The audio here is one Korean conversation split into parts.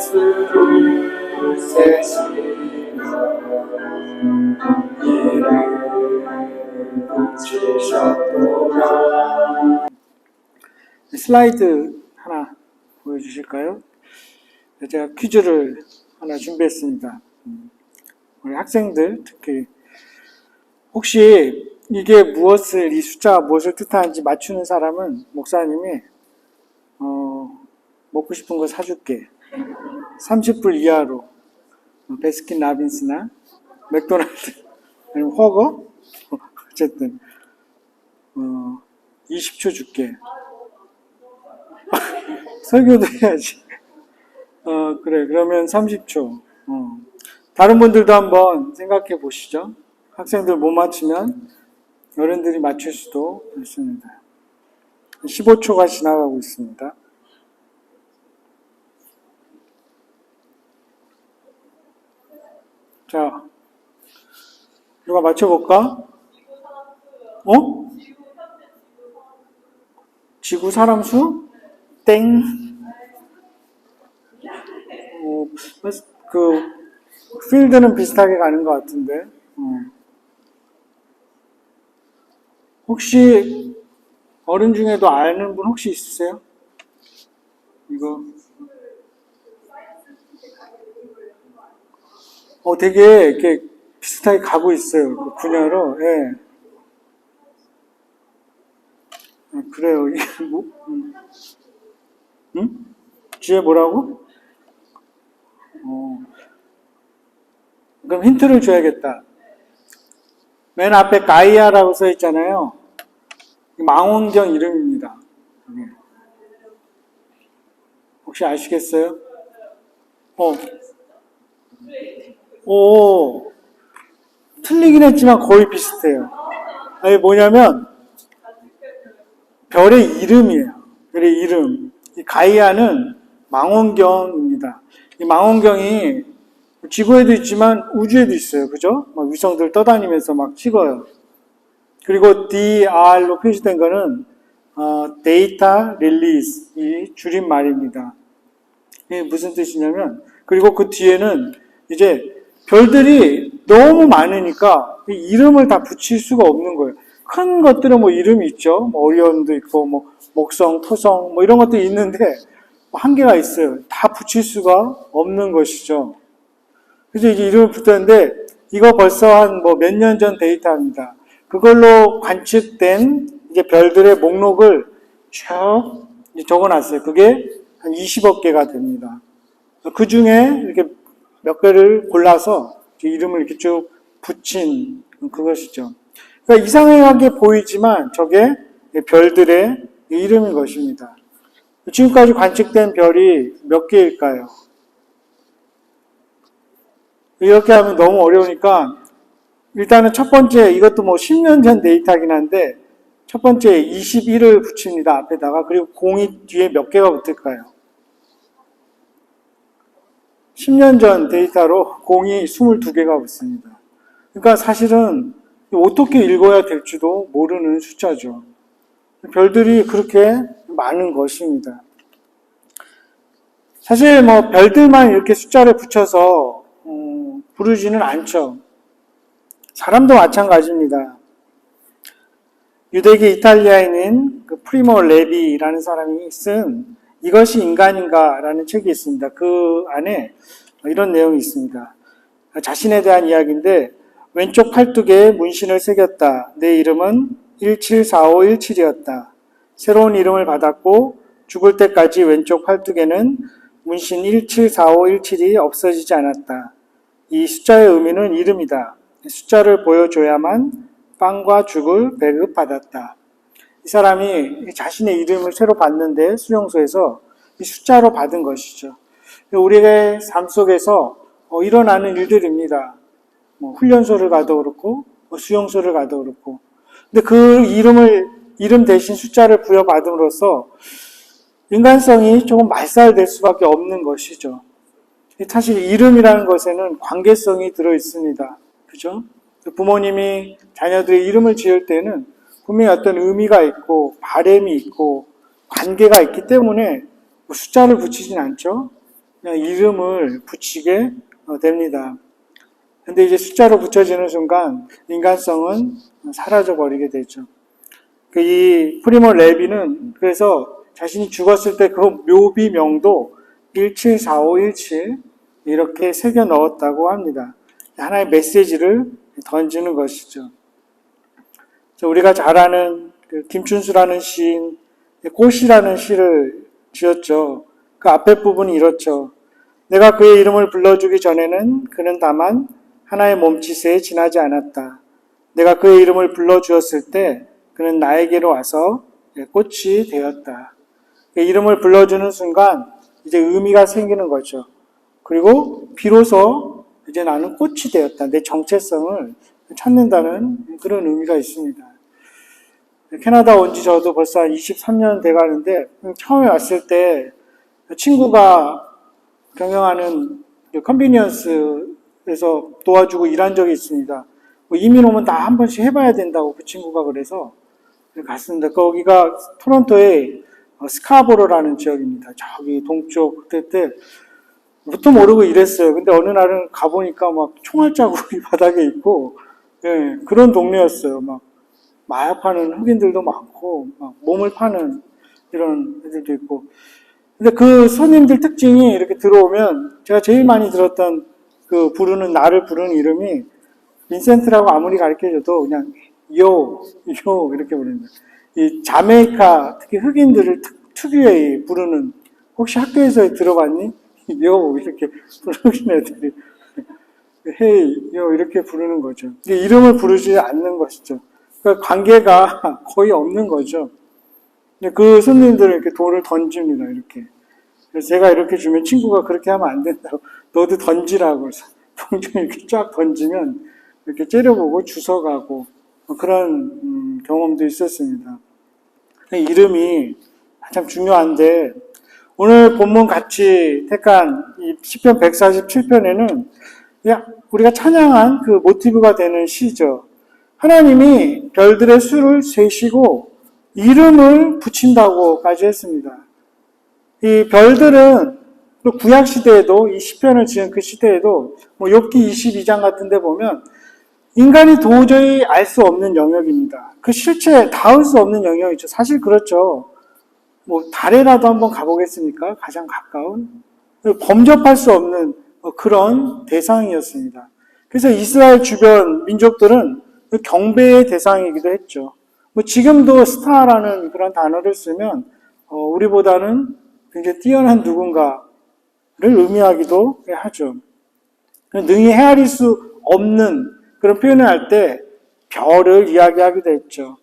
것으로 세시며 이를 붙이셨도다. 슬라이드 하나 보여주실까요? 제가 퀴즈를 하나 준비했습니다. 우리 학생들 특히 혹시 이게 무엇을, 이 숫자가 무엇을 뜻하는지 맞추는 사람은 목사님이 먹고 싶은 거 사줄게. 30불 이하로 베스킨 라빈스나 맥도날드 아니면 허거 어쨌든 20초 줄게. 설교도 해야지. 그래, 그러면 30초. 다른 분들도 한번 생각해 보시죠. 학생들 못 맞추면 어른들이 맞출 수도 있습니다. 15초가 지나가고 있습니다. 자, 누가 맞춰볼까? 지구 사람 수? 땡. 필드는 비슷하게 가는 것 같은데. 혹시 어른 중에도 아는 분 혹시 있으세요? 이거 되게 이렇게 비슷하게 가고 있어요. 그 분야로. 예. 그래요. 이게 뭐? 응? 뒤에 뭐라고? 그럼 힌트를 줘야겠다. 맨 앞에 가이아라고 써 있잖아요. 망원경 이름입니다. 혹시 아시겠어요? 틀리긴 했지만 거의 비슷해요. 아니, 뭐냐면, 별의 이름이에요. 별의 이름. 이 가이아는 망원경입니다. 이 망원경이 지구에도 있지만 우주에도 있어요. 그죠? 막 위성들 떠다니면서 막 찍어요. 그리고 DR로 표시된 거는 데이터 릴리즈, 이 줄임말입니다. 이게 무슨 뜻이냐면, 그리고 그 뒤에는 이제 별들이 너무 많으니까 이름을 다 붙일 수가 없는 거예요. 큰 것들은 뭐 이름이 있죠. 뭐 오리온도 있고, 뭐 목성, 토성, 뭐 이런 것들이 있는데 한계가 있어요. 다 붙일 수가 없는 것이죠. 그래서 이제 이름을 붙였는데 이거 벌써 한 뭐 몇 년 전 데이터입니다. 그걸로 관측된 이제 별들의 목록을 쭉 적어놨어요. 그게 한 20억 개가 됩니다. 그 중에 이렇게 몇 개를 골라서 이름을 이렇게 쭉 붙인 그것이죠. 그러니까 이상하게 보이지만 저게 별들의 이름인 것입니다. 지금까지 관측된 별이 몇 개일까요? 이렇게 하면 너무 어려우니까 일단은 첫 번째, 이것도 뭐 10년 전 데이터긴 한데 첫 번째 21을 붙입니다. 앞에다가. 그리고 공이 뒤에 몇 개가 붙을까요? 10년 전 데이터로 공이 22개가 붙습니다. 그러니까 사실은 어떻게 읽어야 될지도 모르는 숫자죠. 별들이 그렇게 많은 것입니다. 사실 뭐 별들만 이렇게 숫자를 붙여서 부르지는 않죠. 사람도 마찬가지입니다. 유대계 이탈리아인인 그 프리모 레비라는 사람이 쓴 이것이 인간인가라는 책이 있습니다. 그 안에 이런 내용이 있습니다. 자신에 대한 이야기인데 왼쪽 팔뚝에 문신을 새겼다. 내 이름은 174517이었다. 새로운 이름을 받았고 죽을 때까지 왼쪽 팔뚝에는 문신 174517이 없어지지 않았다. 이 숫자의 의미는 이름이다. 숫자를 보여줘야만 빵과 죽을 배급받았다. 이 사람이 자신의 이름을 새로 받는데 수용소에서 이 숫자로 받은 것이죠. 우리의 삶 속에서 일어나는 일들입니다. 훈련소를 가도 그렇고 수용소를 가도 그렇고. 근데 그 이름 대신 숫자를 부여받음으로써 인간성이 조금 말살될 수밖에 없는 것이죠. 사실 이름이라는 것에는 관계성이 들어 있습니다. 그죠? 부모님이 자녀들의 이름을 지을 때는 분명히 어떤 의미가 있고 바람이 있고 관계가 있기 때문에 숫자를 붙이진 않죠. 이름을 붙이게 됩니다. 근데 이제 숫자로 붙여지는 순간 인간성은 사라져버리게 되죠. 이 프리모 레비는 그래서 자신이 죽었을 때 그 묘비명도 174517 이렇게 새겨 넣었다고 합니다. 하나의 메시지를 던지는 것이죠. 우리가 잘 아는 김춘수라는 시인 꽃이라는 시를 지었죠. 그 앞에 부분이 이렇죠. 내가 그의 이름을 불러주기 전에는 그는 다만 하나의 몸짓에 지나지 않았다. 내가 그의 이름을 불러주었을 때 그는 나에게로 와서 꽃이 되었다. 이름을 불러주는 순간 이제 의미가 생기는 거죠. 그리고 비로소 이제 나는 꽃이 되었다. 내 정체성을 찾는다는 그런 의미가 있습니다. 캐나다 온 지 저도 벌써 한 23년 돼가는데 처음에 왔을 때 친구가 경영하는 컨비니언스에서 도와주고 일한 적이 있습니다. 이민 오면 다 한 번씩 해봐야 된다고 그 친구가 그래서 갔습니다. 거기가 토론토의 스카보로라는 지역입니다. 저기 동쪽 그때부터 모르고 이랬어요. 근데 어느 날은 가보니까 막 총알 자국이 바닥에 있고 그런 동네였어요. 막 마약 파는 흑인들도 많고 막 몸을 파는 이런 애들도 있고. 근데 그 손님들 특징이 이렇게 들어오면 제가 제일 많이 들었던 나를 부르는 이름이 빈센트라고 아무리 가르쳐줘도 그냥 요 이렇게 부릅니다. 이 자메이카 특히 흑인들을 특유의 부르는 혹시 학교에서 들어봤니? 요 이렇게 부르는 애들이 헤이 요 이렇게 부르는 거죠. 이름을 부르지 않는 것이죠. 그러니까 관계가 거의 없는 거죠. 그 손님들은 이렇게 돌을 던집니다. 이렇게. 그래서 제가 이렇게 주면 친구가 그렇게 하면 안 된다고 너도 던지라고 해서 동전 이렇게 쫙 던지면 이렇게 째려보고 주워가고 그런 경험도 있었습니다. 이름이 참 중요한데 오늘 본문 같이 택한 이 시편 147편에는 우리가 찬양한 그 모티브가 되는 시죠. 하나님이 별들의 수를 세시고 이름을 붙인다고까지 했습니다. 이 별들은 또 구약 시대에도 이 시편을 지은 그 시대에도 욥기 22장 같은 데 보면 인간이 도저히 알 수 없는 영역입니다. 그 실체 닿을 수 없는 영역이죠. 사실 그렇죠. 달에라도 한번 가보겠습니까? 가장 가까운 범접할 수 없는 그런 대상이었습니다. 그래서 이스라엘 주변 민족들은 경배의 대상이기도 했죠. 지금도 스타라는 그런 단어를 쓰면 우리보다는 굉장히 뛰어난 누군가를 의미하기도 하죠. 능히 헤아릴 수 없는 그런 표현을 할 때 별을 이야기하기도 했죠.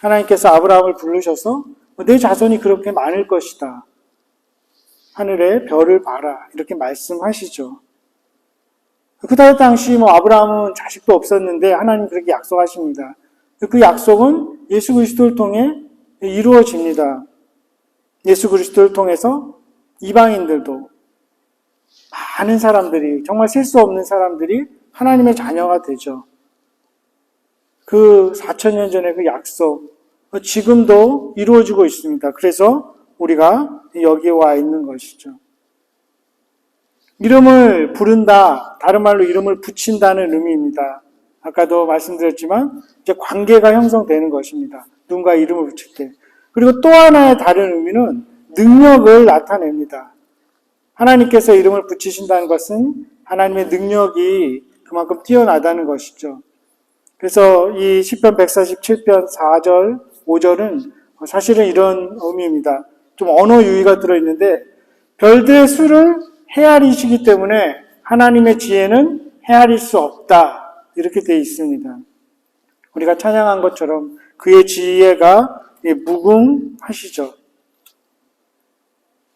하나님께서 아브라함을 부르셔서 내 자손이 그렇게 많을 것이다. 하늘에 별을 봐라. 이렇게 말씀하시죠. 그 당시 아브라함은 자식도 없었는데 하나님 그렇게 약속하십니다. 그 약속은 예수 그리스도를 통해 이루어집니다. 예수 그리스도를 통해서 이방인들도 많은 사람들이 정말 셀 수 없는 사람들이 하나님의 자녀가 되죠. 그 4,000년 전의 그 약속 지금도 이루어지고 있습니다. 그래서 우리가 여기에 와 있는 것이죠. 이름을 부른다, 다른 말로 이름을 붙인다는 의미입니다. 아까도 말씀드렸지만 이제 관계가 형성되는 것입니다. 누군가 이름을 붙일 때. 그리고 또 하나의 다른 의미는 능력을 나타냅니다. 하나님께서 이름을 붙이신다는 것은 하나님의 능력이 그만큼 뛰어나다는 것이죠. 그래서 이 시편 147편 4절, 5절은 사실은 이런 의미입니다. 좀 언어 유희가 들어있는데 별들의 수를 헤아리시기 때문에 하나님의 지혜는 헤아릴 수 없다. 이렇게 되어 있습니다. 우리가 찬양한 것처럼 그의 지혜가 무궁하시죠.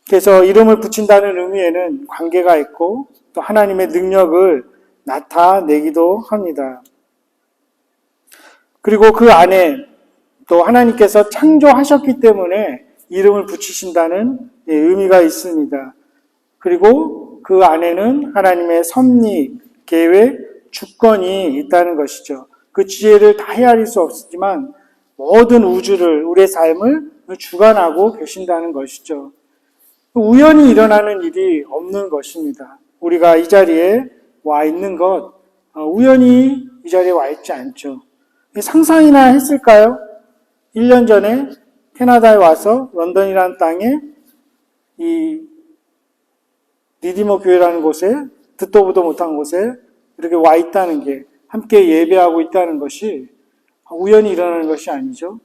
그래서 이름을 붙인다는 의미에는 관계가 있고 또 하나님의 능력을 나타내기도 합니다. 그리고 그 안에 또 하나님께서 창조하셨기 때문에 이름을 붙이신다는 의미가 있습니다. 그리고 그 안에는 하나님의 섭리, 계획, 주권이 있다는 것이죠. 그 지혜를 다 헤아릴 수 없지만 모든 우주를, 우리의 삶을 주관하고 계신다는 것이죠. 우연히 일어나는 일이 없는 것입니다. 우리가 이 자리에 와 있는 것, 우연히 이 자리에 와 있지 않죠. 상상이나 했을까요? 1년 전에 캐나다에 와서 런던이라는 땅에 이 리디머 교회라는 곳에, 듣도 보도 못한 곳에 이렇게 와 있다는 게, 함께 예배하고 있다는 것이 우연히 일어나는 것이 아니죠.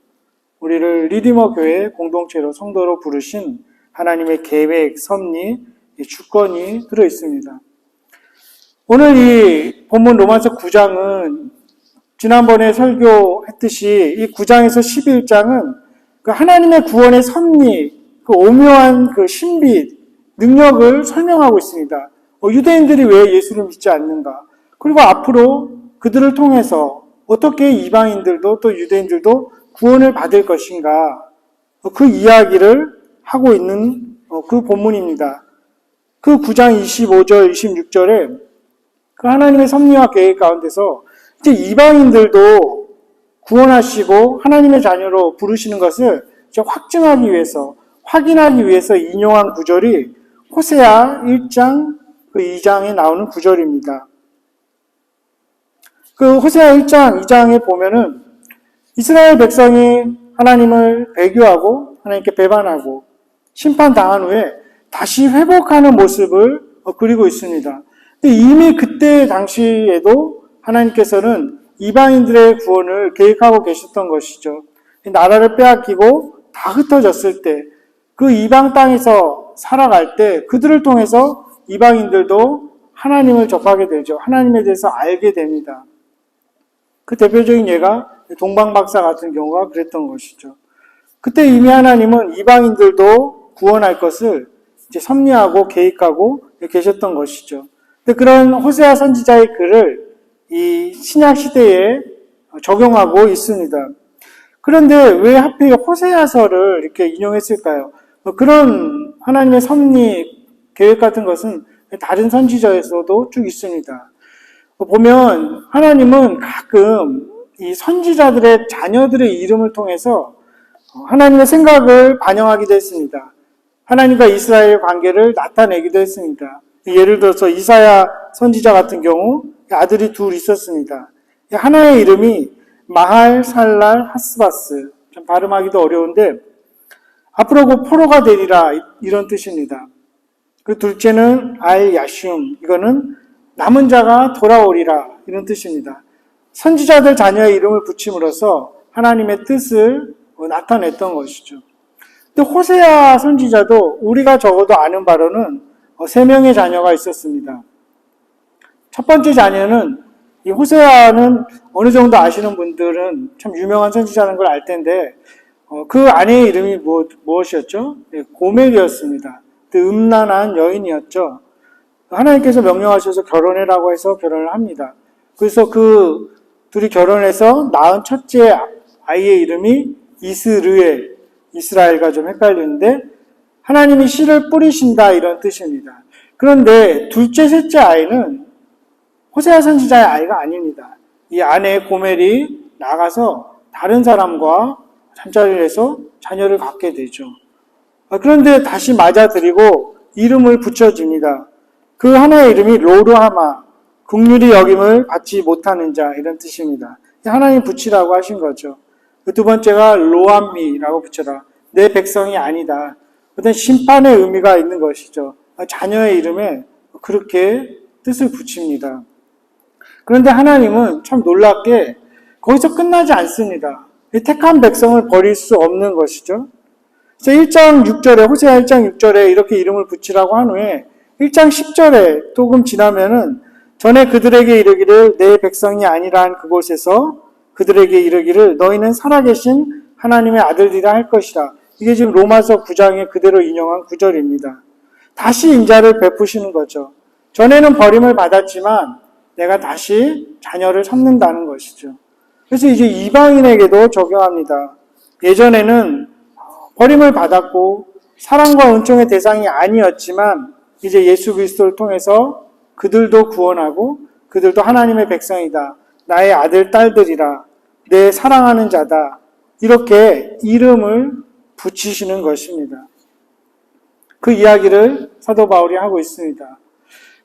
우리를 리디머 교회 공동체로 성도로 부르신 하나님의 계획, 섭리, 주권이 들어 있습니다. 오늘 이 본문 로마서 9장은 지난번에 설교했듯이 이 9장에서 11장은 그 하나님의 구원의 섭리, 그 오묘한 그 신비, 능력을 설명하고 있습니다. 유대인들이 왜 예수를 믿지 않는가? 그리고 앞으로 그들을 통해서 어떻게 이방인들도 또 유대인들도 구원을 받을 것인가? 그 이야기를 하고 있는 그 본문입니다. 그 9장 25절, 26절에 그 하나님의 섭리와 계획 가운데서 이제 이방인들도 구원하시고 하나님의 자녀로 부르시는 것을 이제 확증하기 위해서, 확인하기 위해서 인용한 구절이 호세아 1장 그 2장에 나오는 구절입니다. 그 호세아 1장, 2장에 보면은 이스라엘 백성이 하나님을 배교하고 하나님께 배반하고 심판당한 후에 다시 회복하는 모습을 그리고 있습니다. 근데 이미 그때 당시에도 하나님께서는 이방인들의 구원을 계획하고 계셨던 것이죠. 나라를 빼앗기고 다 흩어졌을 때, 그 이방 땅에서 살아갈 때 그들을 통해서 이방인들도 하나님을 접하게 되죠. 하나님에 대해서 알게 됩니다. 그 대표적인 예가 동방박사 같은 경우가 그랬던 것이죠. 그때 이미 하나님은 이방인들도 구원할 것을 이제 섭리하고 계획하고 계셨던 것이죠. 근데 그런 호세아 선지자의 글을 이 신약 시대에 적용하고 있습니다. 그런데 왜 하필 호세아서를 이렇게 인용했을까요? 그런 하나님의 섭리, 계획 같은 것은 다른 선지자에서도 쭉 있습니다. 보면 하나님은 가끔 이 선지자들의 자녀들의 이름을 통해서 하나님의 생각을 반영하기도 했습니다. 하나님과 이스라엘 관계를 나타내기도 했습니다. 예를 들어서 이사야 선지자 같은 경우 아들이 둘 있었습니다. 하나의 이름이 마할 살랄 하스바스, 좀 발음하기도 어려운데 앞으로 그 포로가 되리라 이런 뜻입니다. 그 둘째는 알 야슌, 이거는 남은 자가 돌아오리라 이런 뜻입니다. 선지자들 자녀의 이름을 붙임으로써 하나님의 뜻을 나타냈던 것이죠. 근데 호세아 선지자도 우리가 적어도 아는 바로는 3명의 자녀가 있었습니다. 첫 번째 자녀는, 이 호세아는 어느 정도 아시는 분들은 참 유명한 선지자라는 걸 알 텐데 그 아내의 이름이 무엇이었죠? 네, 고멜이었습니다. 음란한 여인이었죠. 하나님께서 명령하셔서 결혼해라고 해서 결혼을 합니다. 그래서 그 둘이 결혼해서 낳은 첫째 아이의 이름이 이스르엘, 이스라엘과 좀 헷갈리는데 하나님이 씨를 뿌리신다 이런 뜻입니다. 그런데 둘째, 셋째 아이는 호세아 선지자의 아이가 아닙니다. 이 아내 고멜이 나가서 다른 사람과 잠자리를 해서 자녀를 갖게 되죠. 그런데 다시 맞아들이고 이름을 붙여줍니다. 그 하나의 이름이 로르하마, 긍휼히 여김을 받지 못하는 자 이런 뜻입니다. 하나님 붙이라고 하신 거죠. 그 두 번째가 로암미라고 붙여라. 내 백성이 아니다. 어떤 심판의 의미가 있는 것이죠. 자녀의 이름에 그렇게 뜻을 붙입니다. 그런데 하나님은 참 놀랍게 거기서 끝나지 않습니다. 택한 백성을 버릴 수 없는 것이죠. 그래서 1장 6절에, 호세아 1장 6절에 이렇게 이름을 붙이라고 한 후에 1장 10절에 조금 지나면은 전에 그들에게 이르기를 내 백성이 아니란 그곳에서 그들에게 이르기를 너희는 살아계신 하나님의 아들이라 할 것이라. 이게 지금 로마서 9장에 그대로 인용한 구절입니다. 다시 인자를 베푸시는 거죠. 전에는 버림을 받았지만 내가 다시 자녀를 삼는다는 것이죠. 그래서 이제 이방인에게도 적용합니다. 예전에는 버림을 받았고 사랑과 은총의 대상이 아니었지만 이제 예수 그리스도를 통해서 그들도 구원하고 그들도 하나님의 백성이다. 나의 아들, 딸들이라. 내 사랑하는 자다. 이렇게 이름을 붙이시는 것입니다. 그 이야기를 사도 바울이 하고 있습니다.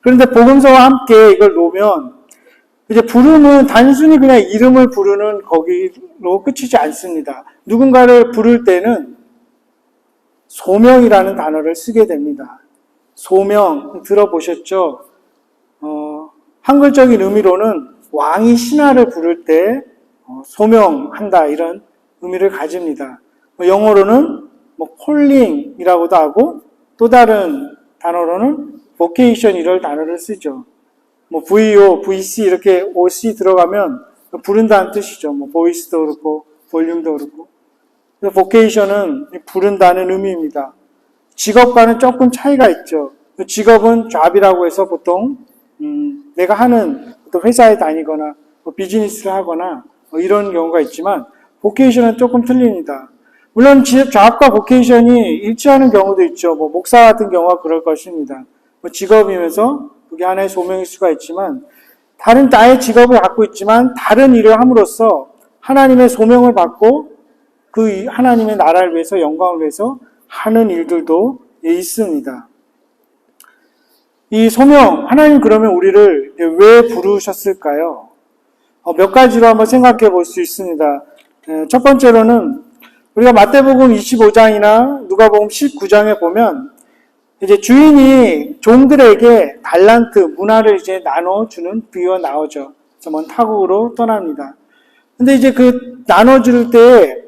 그런데 복음서와 함께 이걸 놓으면 이제 부름은 단순히 그냥 이름을 부르는 거기로 끝이지 않습니다. 누군가를 부를 때는 소명이라는 단어를 쓰게 됩니다. 소명 들어보셨죠? 한글적인 의미로는 왕이 신하를 부를 때 소명한다 이런 의미를 가집니다. 영어로는 calling이라고도 하고 또 다른 단어로는 vocation 이런 단어를 쓰죠. VO, VC 이렇게 OC 들어가면 부른다는 뜻이죠. voice도 그렇고 볼륨도 그렇고. vocation은 부른다는 의미입니다. 직업과는 조금 차이가 있죠. 직업은 job이라고 해서 보통 내가 하는 회사에 다니거나 비즈니스를 하거나 이런 경우가 있지만 vocation은 조금 틀립니다. 물론 job과 vocation이 일치하는 경우도 있죠. 목사 같은 경우가 그럴 것입니다. 직업이면서 그게 하나의 소명일 수가 있지만 다른 나의 직업을 갖고 있지만 다른 일을 함으로써 하나님의 소명을 받고 그 하나님의 나라를 위해서 영광을 위해서 하는 일들도 있습니다. 이 소명, 하나님 그러면 우리를 왜 부르셨을까요? 몇 가지로 한번 생각해 볼 수 있습니다. 첫 번째로는 우리가 마태복음 25장이나 누가복음 19장에 보면 이제 주인이 종들에게 달란트, 문화를 이제 나눠주는 비유가 나오죠. 그래서 먼 타국으로 떠납니다. 근데 이제 그 나눠줄 때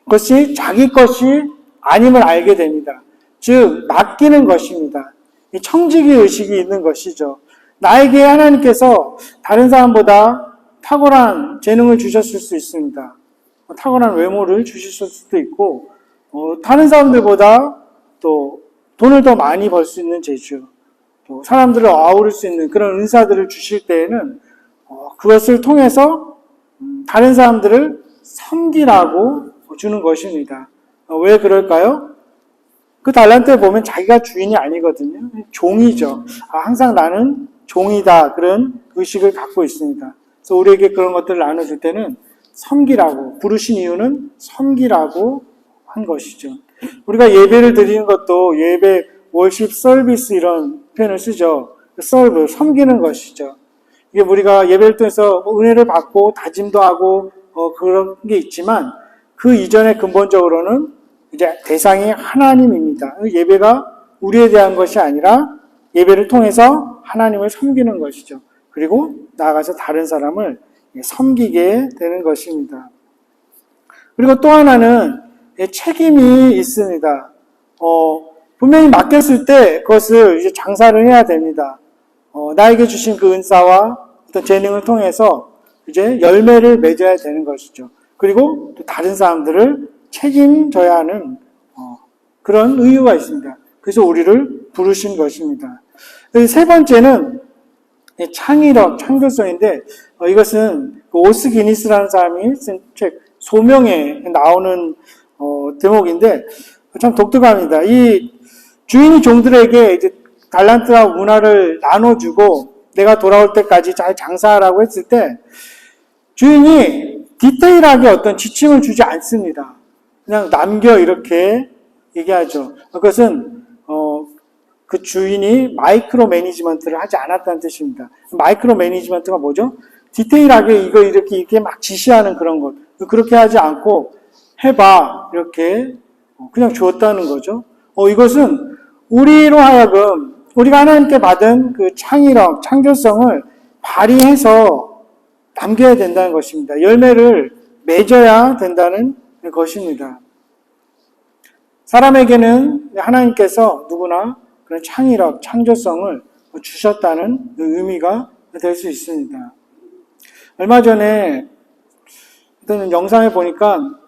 그것이 자기 것이 아님을 알게 됩니다. 즉, 맡기는 것입니다. 이 청지기 의식이 있는 것이죠. 나에게 하나님께서 다른 사람보다 탁월한 재능을 주셨을 수 있습니다. 탁월한 외모를 주셨을 수도 있고, 다른 사람들보다 또 돈을 더 많이 벌 수 있는 재주, 또 사람들을 아우를 수 있는 그런 은사들을 주실 때에는 그것을 통해서 다른 사람들을 섬기라고 주는 것입니다. 왜 그럴까요? 그 달란트에 보면 자기가 주인이 아니거든요. 종이죠. 항상 나는 종이다. 그런 의식을 갖고 있습니다. 그래서 우리에게 그런 것들을 나눠줄 때는 섬기라고, 부르신 이유는 섬기라고 한 것이죠. 우리가 예배를 드리는 것도 예배, 월십 서비스 이런 표현을 쓰죠. 서브, 섬기는 것이죠. 이게 우리가 예배를 통해서 은혜를 받고 다짐도 하고 그런 게 있지만 그 이전에 근본적으로는 이제 대상이 하나님입니다. 예배가 우리에 대한 것이 아니라 예배를 통해서 하나님을 섬기는 것이죠. 그리고 나아가서 다른 사람을 섬기게 되는 것입니다. 그리고 또 하나는 책임이 있습니다. 분명히 맡겼을 때 그것을 이제 장사를 해야 됩니다. 나에게 주신 그 은사와 어떤 재능을 통해서 이제 열매를 맺어야 되는 것이죠. 그리고 또 다른 사람들을 책임져야 하는 그런 의유가 있습니다. 그래서 우리를 부르신 것입니다. 세 번째는 창의력, 창조성인데 이것은 오스 기니스라는 사람이 쓴 책 소명에 나오는 대목인데 참 독특합니다. 이 주인이 종들에게 이제 달란트와 문화를 나눠주고 내가 돌아올 때까지 잘 장사하라고 했을 때 주인이 디테일하게 어떤 지침을 주지 않습니다. 그냥 남겨 이렇게 얘기하죠. 그것은 그 주인이 마이크로 매니지먼트를 하지 않았다는 뜻입니다. 마이크로 매니지먼트가 뭐죠? 디테일하게 이거 이렇게 막 지시하는 그런 것. 그렇게 하지 않고 해봐 이렇게 그냥 주었다는 거죠. 이것은 우리로 하여금 우리가 하나님께 받은 그 창의력, 창조성을 발휘해서 남겨야 된다는 것입니다. 열매를 맺어야 된다는 것입니다. 사람에게는 하나님께서 누구나 그런 창의력, 창조성을 주셨다는 의미가 될 수 있습니다. 얼마 전에 어떤 영상에 보니까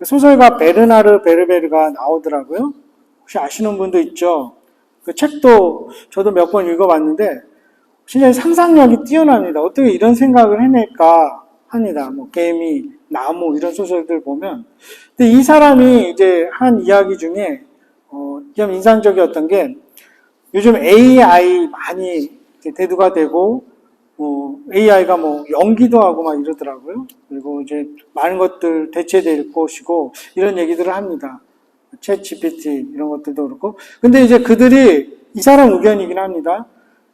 소설가 베르나르 베르베르가 나오더라고요. 혹시 아시는 분도 있죠? 그 책도 저도 몇 번 읽어봤는데 진짜 상상력이 뛰어납니다. 어떻게 이런 생각을 해낼까 합니다. 개미, 나무 이런 소설들 보면. 근데 이 사람이 이제 한 이야기 중에 좀 인상적이었던 게 요즘 AI 많이 대두가 되고 AI가 연기도 하고 막 이러더라고요. 그리고 이제 많은 것들 대체될 것이고 이런 얘기들을 합니다. 챗 GPT 이런 것들도 그렇고. 근데 이제 그들이 이 사람 의견이긴 합니다.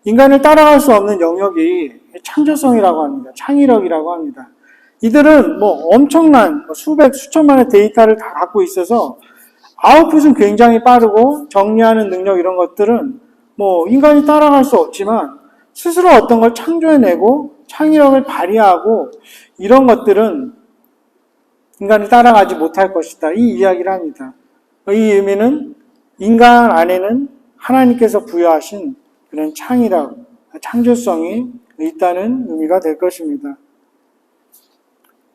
인간을 따라갈 수 없는 영역이 창조성이라고 합니다. 창의력이라고 합니다. 이들은 뭐 엄청난 수백, 수천만의 데이터를 다 갖고 있어서 아웃풋은 굉장히 빠르고 정리하는 능력 이런 것들은 뭐 인간이 따라갈 수 없지만 스스로 어떤 걸 창조해내고 창의력을 발휘하고 이런 것들은 인간을 따라가지 못할 것이다. 이 이야기를 합니다. 이 의미는 인간 안에는 하나님께서 부여하신 그런 창의력, 창조성이 있다는 의미가 될 것입니다.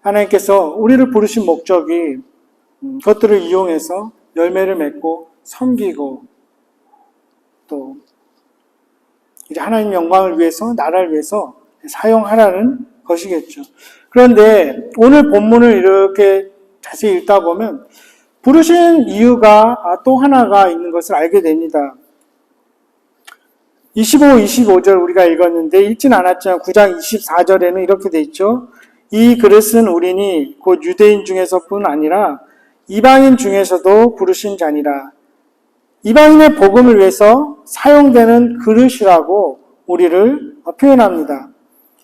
하나님께서 우리를 부르신 목적이 그것들을 이용해서 열매를 맺고 섬기고 또 이제 하나님 영광을 위해서 나라를 위해서 사용하라는 것이겠죠. 그런데 오늘 본문을 이렇게 자세히 읽다 보면 부르신 이유가 또 하나가 있는 것을 알게 됩니다. 25, 25절 우리가 읽었는데 읽진 않았지만 9장 24절에는 이렇게 돼 있죠. 이 그릇은 우리니 곧 유대인 중에서뿐 아니라 이방인 중에서도 부르신 자니라. 이방인의 복음을 위해서 사용되는 그릇이라고 우리를 표현합니다.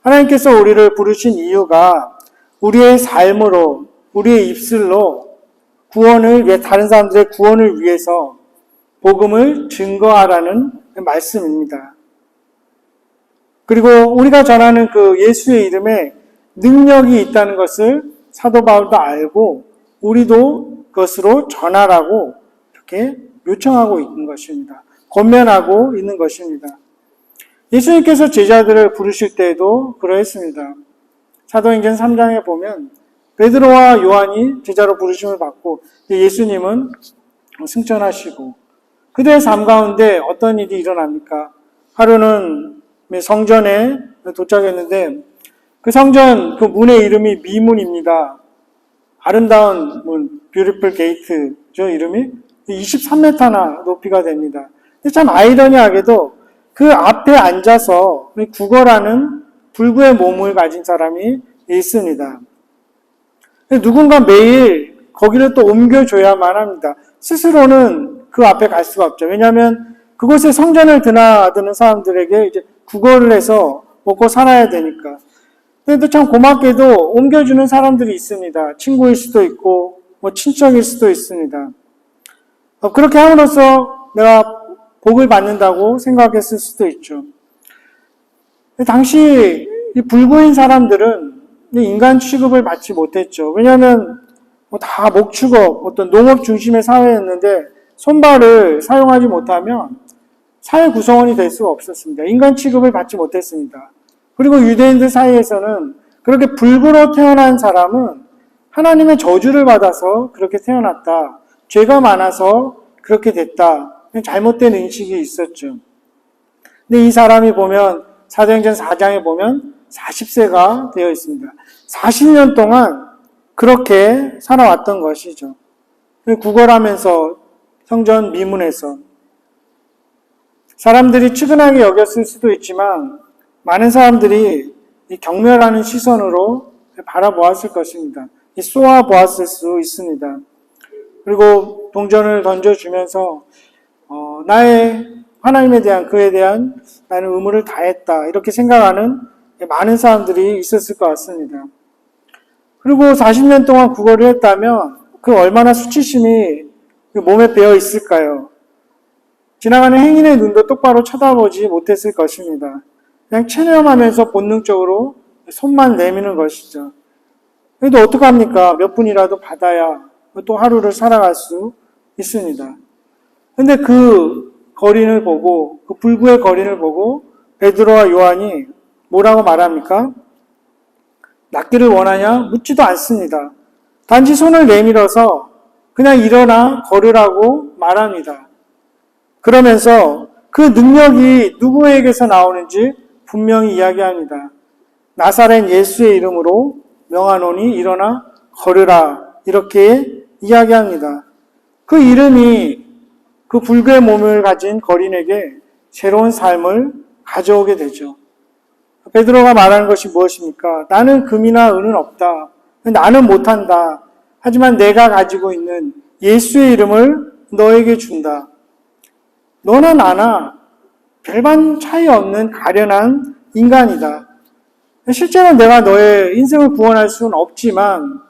하나님께서 우리를 부르신 이유가 우리의 삶으로, 우리의 입술로 구원을 위해, 다른 사람들의 구원을 위해서 복음을 증거하라는 말씀입니다. 그리고 우리가 전하는 그 예수의 이름에 능력이 있다는 것을 사도 바울도 알고 우리도 그것으로 전하라고 이렇게 요청하고 있는 것입니다. 권면하고 있는 것입니다. 예수님께서 제자들을 부르실 때에도 그러했습니다. 사도행전 3장에 보면 베드로와 요한이 제자로 부르심을 받고 예수님은 승천하시고 그들의 삶 가운데 어떤 일이 일어납니까? 하루는 성전에 도착했는데 그 성전 그 문의 이름이 미문입니다. 아름다운 문, 뷰티풀 게이트죠, 이름이. 23m나 높이가 됩니다. 근데 참 아이러니하게도 그 앞에 앉아서 국어라는 불구의 몸을 가진 사람이 있습니다. 누군가 매일 거기를 또 옮겨줘야만 합니다. 스스로는 그 앞에 갈 수가 없죠. 왜냐하면 그곳에 성전을 드나드는 사람들에게 이제 국어를 해서 먹고 살아야 되니까. 근데 참 고맙게도 옮겨주는 사람들이 있습니다. 친구일 수도 있고, 뭐 친척일 수도 있습니다. 그렇게 함으로써 내가 복을 받는다고 생각했을 수도 있죠. 당시 이 불구인 사람들은 인간 취급을 받지 못했죠. 왜냐하면 다 목축업, 어떤 농업 중심의 사회였는데 손발을 사용하지 못하면 사회 구성원이 될 수가 없었습니다. 인간 취급을 받지 못했습니다. 그리고 유대인들 사이에서는 그렇게 불구로 태어난 사람은 하나님의 저주를 받아서 그렇게 태어났다. 죄가 많아서 그렇게 됐다. 잘못된 인식이 있었죠. 근데 이 사람이 보면 사도행전 4장에 보면 40세가 되어 있습니다. 40년 동안 그렇게 살아왔던 것이죠. 구걸하면서 성전 미문에서 사람들이 측은하게 여겼을 수도 있지만 많은 사람들이 이 경멸하는 시선으로 바라보았을 것입니다. 쏘아 보았을 수 있습니다. 그리고 동전을 던져주면서 나의 하나님에 대한 그에 대한 나는 의무를 다했다 이렇게 생각하는 많은 사람들이 있었을 것 같습니다. 그리고 40년 동안 구걸을 했다면 그 얼마나 수치심이 몸에 배어 있을까요? 지나가는 행인의 눈도 똑바로 쳐다보지 못했을 것입니다. 그냥 체념하면서 본능적으로 손만 내미는 것이죠. 그래도 어떡합니까? 몇 분이라도 받아야 또 하루를 살아갈 수 있습니다. 근데 그 거린을 보고, 그 불구의 거린을 보고 베드로와 요한이 뭐라고 말합니까? 낫기를 원하냐? 묻지도 않습니다. 단지 손을 내밀어서 그냥 일어나 걸으라고 말합니다. 그러면서 그 능력이 누구에게서 나오는지 분명히 이야기합니다. 나사렛 예수의 이름으로 명하노니 일어나 걸으라 이렇게 이야기합니다. 그 이름이 그 불구의 몸을 가진 거린에게 새로운 삶을 가져오게 되죠. 베드로가 말하는 것이 무엇입니까? 나는 금이나 은은 없다. 나는 못한다. 하지만 내가 가지고 있는 예수의 이름을 너에게 준다. 너나 나나 별반 차이 없는 가련한 인간이다. 실제로 내가 너의 인생을 구원할 수는 없지만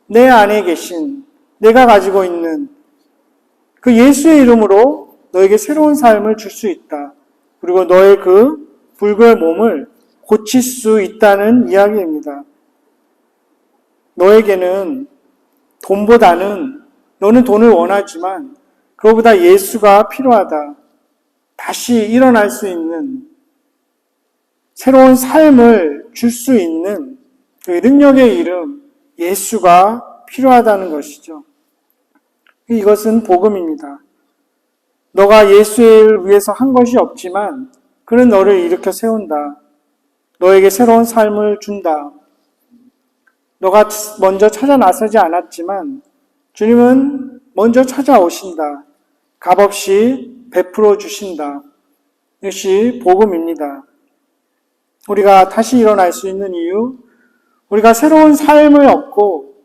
내 안에 계신 내가 가지고 있는 그 예수의 이름으로 너에게 새로운 삶을 줄 수 있다. 그리고 너의 그 불구의 몸을 고칠 수 있다는 이야기입니다. 너에게는 돈보다는 너는 돈을 원하지만 그거보다 예수가 필요하다. 다시 일어날 수 있는 새로운 삶을 줄 수 있는 그 능력의 이름 예수가 필요하다는 것이죠. 이것은 복음입니다. 너가 예수를 위해서 한 것이 없지만 그는 너를 일으켜 세운다. 너에게 새로운 삶을 준다. 너가 먼저 찾아 나서지 않았지만 주님은 먼저 찾아오신다. 값없이 베풀어 주신다. 이것이 복음입니다. 우리가 다시 일어날 수 있는 이유, 우리가 새로운 삶을 얻고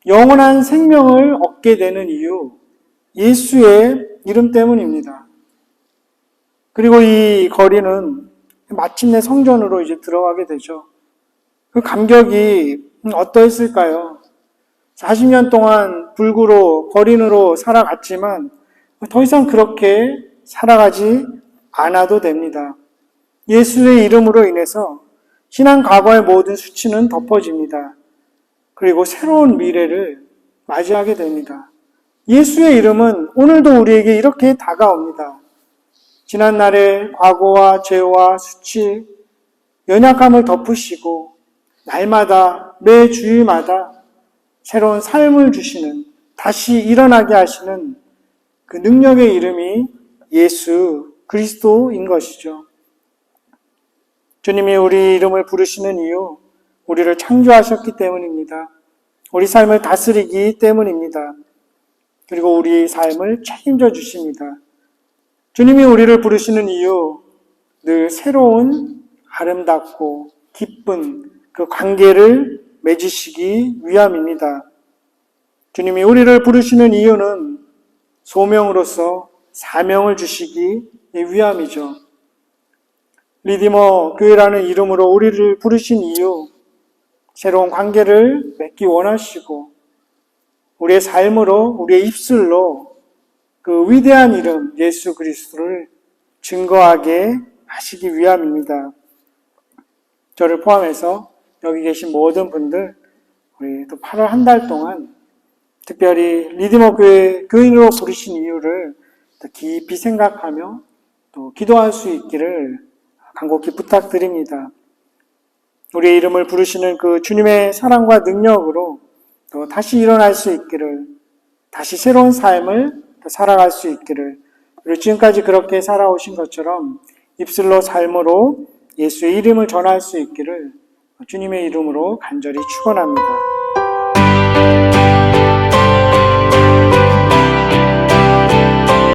영원한 생명을 얻게 되는 이유, 예수의 이름 때문입니다. 그리고 이 거리는 마침내 성전으로 이제 들어가게 되죠. 그 감격이 어떠했을까요? 40년 동안 불구로 거린으로 살아갔지만 더 이상 그렇게 살아가지 않아도 됩니다. 예수의 이름으로 인해서 지난 과거의 모든 수치는 덮어집니다. 그리고 새로운 미래를 맞이하게 됩니다. 예수의 이름은 오늘도 우리에게 이렇게 다가옵니다. 지난날의 과거와 죄와 수치, 연약함을 덮으시고 날마다 매 주일마다 새로운 삶을 주시는, 다시 일어나게 하시는 그 능력의 이름이 예수 그리스도인 것이죠. 주님이 우리 이름을 부르시는 이유, 우리를 창조하셨기 때문입니다. 우리 삶을 다스리기 때문입니다. 그리고 우리 삶을 책임져 주십니다. 주님이 우리를 부르시는 이유, 늘 새로운 아름답고 기쁜 그 관계를 맺으시기 위함입니다. 주님이 우리를 부르시는 이유는 소명으로서 사명을 주시기 위함이죠. 리디머 교회라는 이름으로 우리를 부르신 이유, 새로운 관계를 맺기 원하시고 우리의 삶으로, 우리의 입술로 그 위대한 이름 예수 그리스도를 증거하게 하시기 위함입니다. 저를 포함해서 여기 계신 모든 분들, 우리 또 8월 한 달 동안 특별히 리디머 교회 교인으로 부르신 이유를 더 깊이 생각하며 또 기도할 수 있기를 간곡히 부탁드립니다. 우리의 이름을 부르시는 그 주님의 사랑과 능력으로 또 다시 일어날 수 있기를, 다시 새로운 삶을 살아갈 수 있기를, 그리고 지금까지 그렇게 살아오신 것처럼 입술로 삶으로 예수의 이름을 전할 수 있기를 주님의 이름으로 간절히 축원합니다.